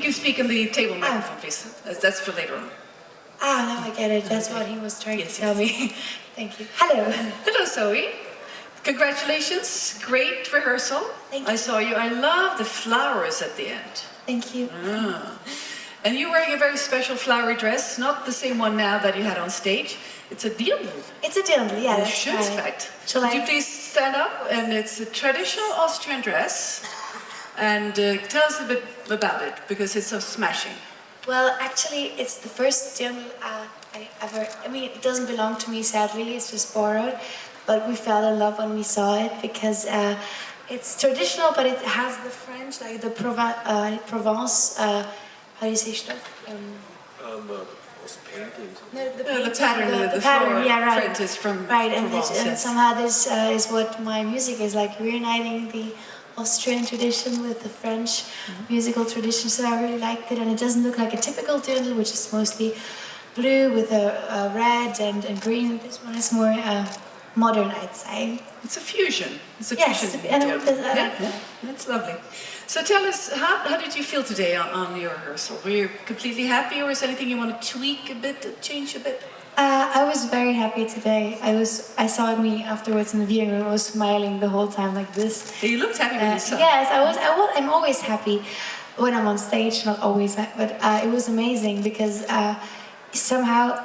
Speak in the table microphone, please. That's for later on. Ah, now I get it. That's what he was trying to tell me. Thank you. Hello. Hello, Zoe. Congratulations. Great rehearsal. Thank you. I saw you. I love the flowers at the end. Thank you. Ah. And you're wearing a very special flowery dress, not the same one now that you had on stage. It's a dirndl. It's a dirndl, yeah, that's right. Shall Could you please stand up? And it's a traditional Austrian dress. And tell us a bit about it, because it's so smashing. Well, actually, it's the first dirndl I ever... I mean, it doesn't belong to me, sadly. It's just borrowed. But we fell in love when we saw it, because it's traditional, but it has the French, like the Provence... how do you say stuff? Paintings. No, the pattern, the pattern, yeah, right. Print is from right, Provence, and somehow this is what my music is, like reuniting the Austrian tradition with the French musical tradition, so I really liked it, and it doesn't look like a typical dirndl, which is mostly blue with a red and green. This one is more modern, I'd say. It's a fusion. It's a fusion. Yeah, that's lovely. So tell us, how did you feel today on your rehearsal? Were you completely happy, or is there anything you want to tweak a bit, change a bit? I was very happy today. I saw me afterwards in the viewing room. I was smiling the whole time like this. You looked happy when you saw. Yes, I'm always happy when I'm on stage. Not always, but it was amazing because somehow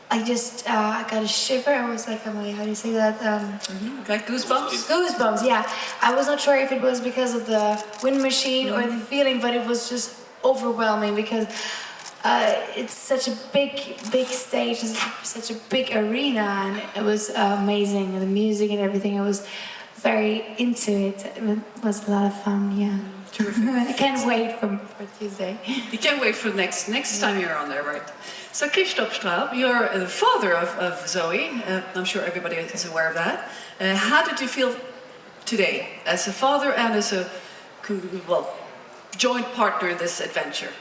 I just got a shiver. I was like, how do you say that? Like goosebumps? Goosebumps, yeah. I was not sure if it was because of the wind machine or the feeling, but it was just overwhelming because it's such a big stage, it's such a big arena, and it was amazing, and the music and everything. I was very into it. It was a lot of fun, yeah. Terrific. I can't wait for Tuesday. You can't wait for next time you're on there, right? So Christoph Straub, you're the father of Zoe. I'm sure everybody is aware of that. How did you feel today as a father and as a joint partner in this adventure?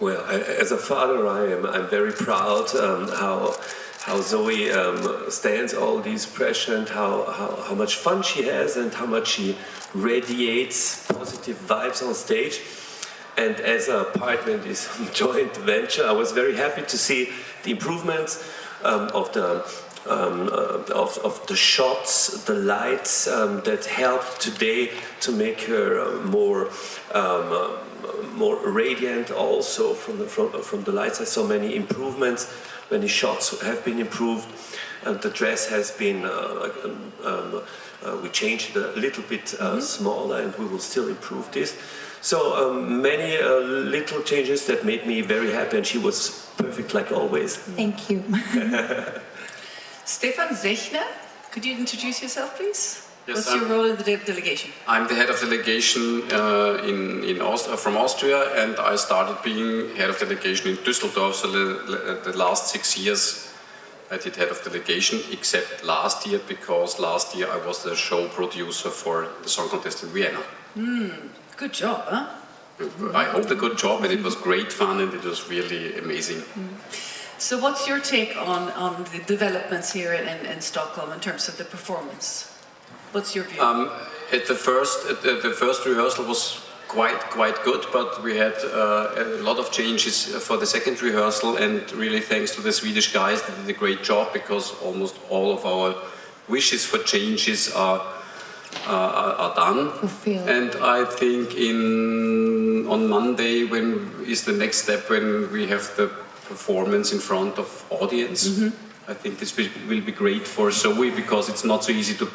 Well, as a father, I'm very proud how Zoe stands all these pressure, and how much fun she has, and how much she radiates positive vibes on stage. And as a partner in this joint venture, I was very happy to see the improvements of the shots, the lights that helped today to make her more radiant. Also from the lights, I saw many improvements. Many shots have been improved, and the dress has been. We changed it a little bit smaller, and we will still improve this. So many little changes that made me very happy, and she was perfect like always. Thank you. Stefan Zechner, could you introduce yourself, please? Yes, what's your role in the delegation? I'm the head of delegation from Austria, and I started being head of delegation in Düsseldorf. So the last 6 years I did head of delegation, except last year, because last year I was the show producer for the Song Contest in Vienna. Good job, huh? I hope a good job, and it was great fun, and it was really amazing. So what's your take on the developments here in Stockholm in terms of the performance? What's your view? The first rehearsal was quite good, but we had a lot of changes for the second rehearsal, and really thanks to the Swedish guys, they did a great job, because almost all of our wishes for changes are done. And I think on Monday, when is the next step, when we have the performance in front of audience. I think this will be great for Zoe, because it's not so easy to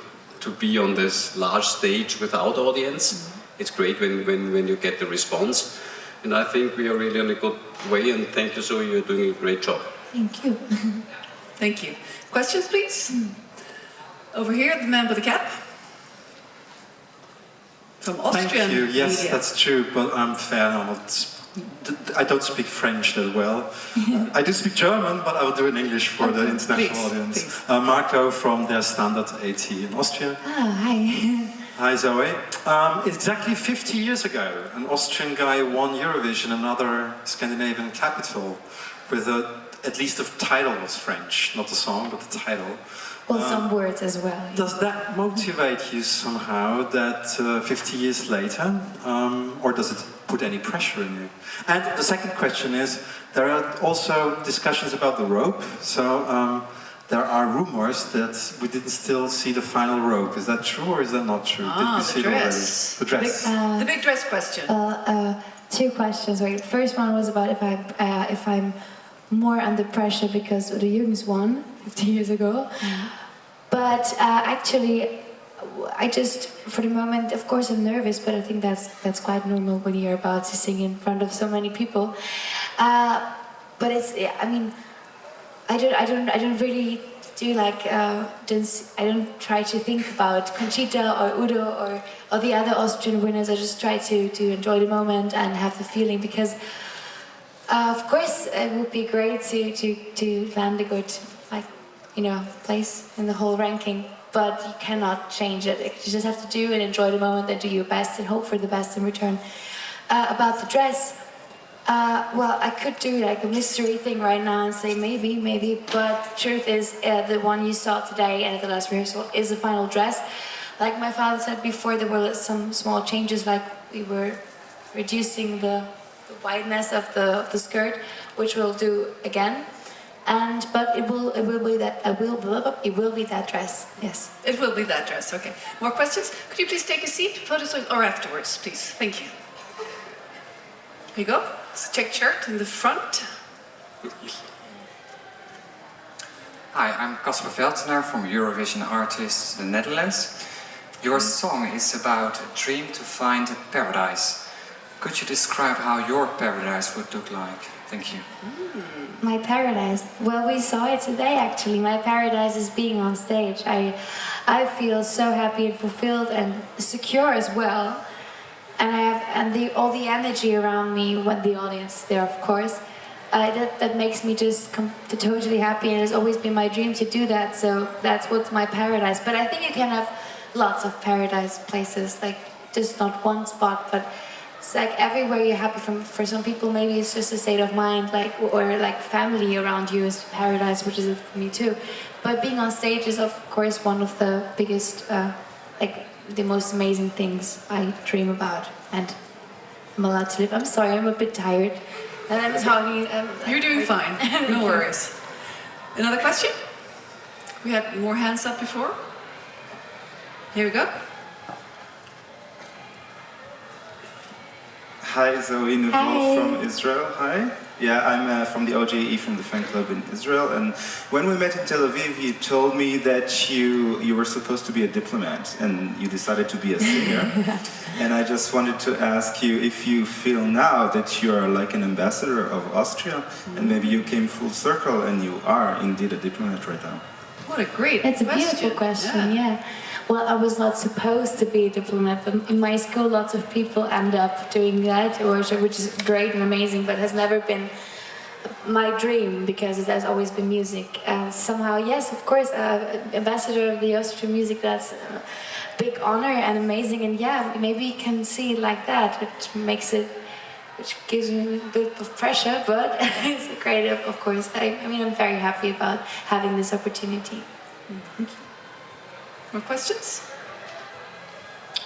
be on this large stage without audience. It's great when you get the response. And I think we are really on a good way, and thank you, Zoe, you're doing a great job. Thank you. Thank you. Questions, please? Over here, the man with the cap. From Austrian Thank you. Yes, media. that's true, but I'm fair. I'm not I don't speak French that well. I do speak German, but I will do it in English for the international audience. Marco from Der Standard AT in Austria. Oh, hi. Hi Zoe. Exactly 50 years ago, an Austrian guy won Eurovision, another Scandinavian capital, with at least the title was French, not the song, but the title. Well, some words as well. Yeah. Does that motivate you somehow, that 50 years later, or does it put any pressure on you? And the second question is, there are also discussions about the rope, so there are rumors that we didn't still see the final rope. Is that true or is that not true? Did we see dress. It already? The dress. The big dress question. Two questions. Right. The first one was about if I'm more under pressure because the Jürgens won 50 years ago. But actually, I just, for the moment, of course I'm nervous, but I think that's quite normal when you're about to sing in front of so many people. But it's, I mean, I don't really do like, I don't try to think about Conchita or Udo or the other Austrian winners. I just try to enjoy the moment and have the feeling, because of course it would be great to land a good, like, you know, place in the whole ranking, but you cannot change it. You just have to do and enjoy the moment and do your best and hope for the best in return. About the dress, well, I could do like a mystery thing right now and say maybe, but the truth is the one you saw today and at the last rehearsal is the final dress. Like my father said before, there were some small changes, like we were reducing the wideness of the skirt, which we'll do again. But it will be that dress. Yes. It will be that dress. Okay. More questions? Could you please take a seat? Photos or afterwards, please. Thank you. Here you go. It's a checked shirt in the front. Hi, I'm Casper Veltenaar from Eurovision Artists, the Netherlands. Your song is about a dream to find a paradise. Could you describe how your paradise would look like? Thank you. My paradise. Well, we saw it today actually. My paradise is being on stage. I feel so happy and fulfilled and secure as well. And I have all the energy around me when the audience is there, of course. That makes me just totally happy, and it's always been my dream to do that. So that's what's my paradise. But I think you can have lots of paradise places, like just not one spot, but it's like everywhere you're happy. For some people, maybe it's just a state of mind, or like family around you is paradise, which is it for me too. But being on stage is, of course, one of the biggest, the most amazing things I dream about, and I'm allowed to live. I'm sorry, I'm a bit tired, and I'm talking. You're doing fine. No worries. Another question? We had more hands up before. Here we go. Hi, Zoe Nouveau from Israel. Hi. Yeah, I'm from the OJE, from the fan club in Israel. And when we met in Tel Aviv, you told me that you were supposed to be a diplomat, and you decided to be a singer. And I just wanted to ask you if you feel now that you are like an ambassador of Austria, and maybe you came full circle and you are indeed a diplomat right now. What a great It's a question. beautiful question, yeah. Well, I was not supposed to be a diplomat, but in my school lots of people end up doing that, which is great and amazing, but has never been my dream, because it has always been music. And somehow, yes, of course, ambassador of the Austrian music, that's a big honor and amazing. And yeah, maybe you can see it like that, which gives me a bit of pressure, but it's great, of course. I mean, I'm very happy about having this opportunity. Thank you. More questions?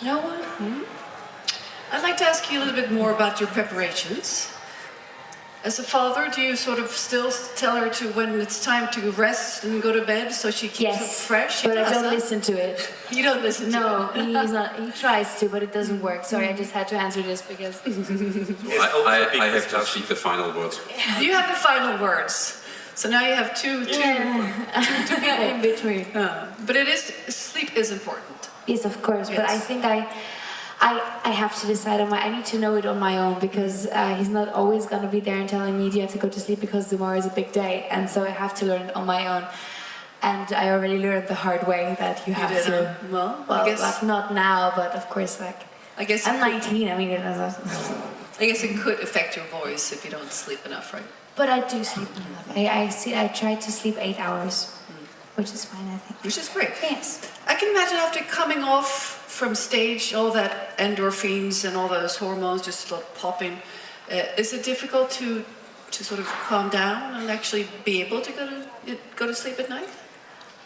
No one? I'd like to ask you a little bit more about your preparations. As a father, do you sort of still tell her to, when it's time to rest and go to bed, so she keeps it fresh? But I don't listen to it. You don't listen to it? No, he's not. He tries to, but it doesn't work. Sorry, I just had to answer this because... I have to speak the final words. You have the final words. So now you have two people in between. But sleep is important. Yes, of course. Yes. But I think I have to decide on I need to know it on my own, because he's not always going to be there and telling me you have to go to sleep because tomorrow is a big day. And so I have to learn it on my own. And I already learned the hard way that you have to. Well, I guess, like, not now, but of course, like, I guess I'm 19. I mean, I guess it could affect your voice if you don't sleep enough, right? But I do sleep enough. I try to sleep 8 hours, which is fine, I think. Which is great. Yes. I can imagine after coming off from stage, all that endorphins and all those hormones just start popping. Is it difficult to sort of calm down and actually be able to go to sleep at night?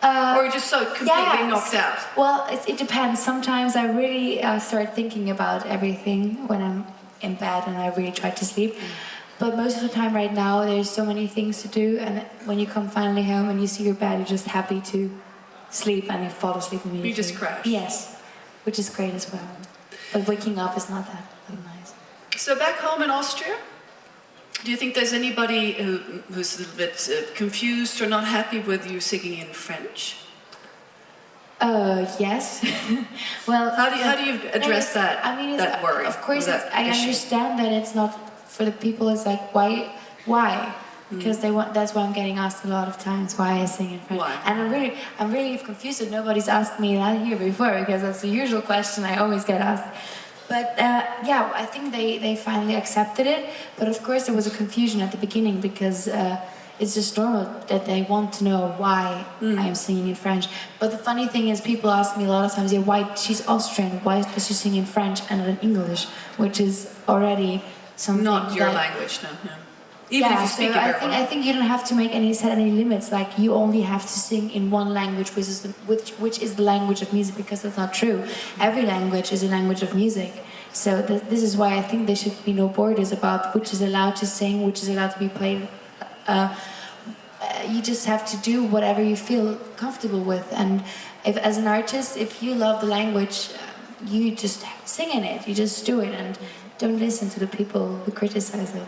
Or you're just so completely knocked out? Well, it depends. Sometimes I really start thinking about everything when I'm in bed and I really try to sleep. But most of the time right now, there's so many things to do, and when you come finally home and you see your bed, you're just happy to sleep and you fall asleep immediately. You just crash. Yes, which is great as well. But waking up is not that nice. So back home in Austria, do you think there's anybody who's a little bit confused or not happy with you singing in French? Yes. Well, how do you address that? I mean, that worry? Of course, that I issue? understand that it's not for the people. It's like why? Because they want. That's why I'm getting asked a lot of times why I sing in French. Why? And I'm really confused that nobody's asked me that here before, because that's the usual question I always get asked. But yeah, I think they finally accepted it. But of course, there was a confusion at the beginning because it's just normal that they want to know why I am singing in French. But the funny thing is, people ask me a lot of times, yeah, why she's Austrian? Why does she sing in French and not in English? Which is already something Not your that, language, no. Even if you speak it very well. I think you don't have to set any limits. Like, you only have to sing in one language, which is the language of music, because that's not true. Every language is a language of music. So this is why I think there should be no borders about which is allowed to sing, which is allowed to be played. You just have to do whatever you feel comfortable with. And if, as an artist, if you love the language, you just sing in it. You just do it, and don't listen to the people who criticize it.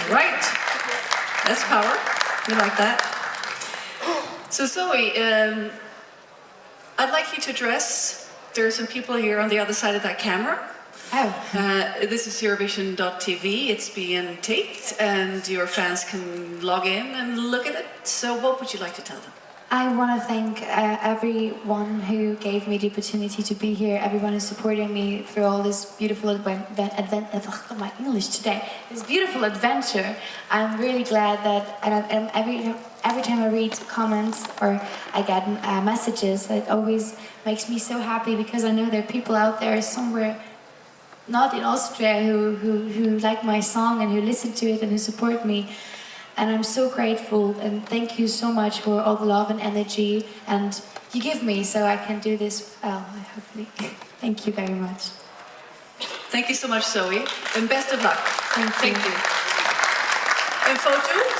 Right. That's power. We like that. So Zoe, I'd like you to address, there are some people here on the other side of that camera. Oh. This is Eurovision.tv. It's being taped and your fans can log in and look at it. So what would you like to tell them? I want to thank everyone who gave me the opportunity to be here, everyone who's supporting me through all this beautiful my English today, this beautiful adventure. I'm really glad that, and every time I read comments or I get messages, it always makes me so happy, because I know there are people out there somewhere, not in Austria, who like my song and who listen to it and who support me. And I'm so grateful, and thank you so much for all the love and energy and you give me, so I can do this well, hopefully. Thank you very much. Thank you so much, Zoe, and best of luck. Thank you. And photos?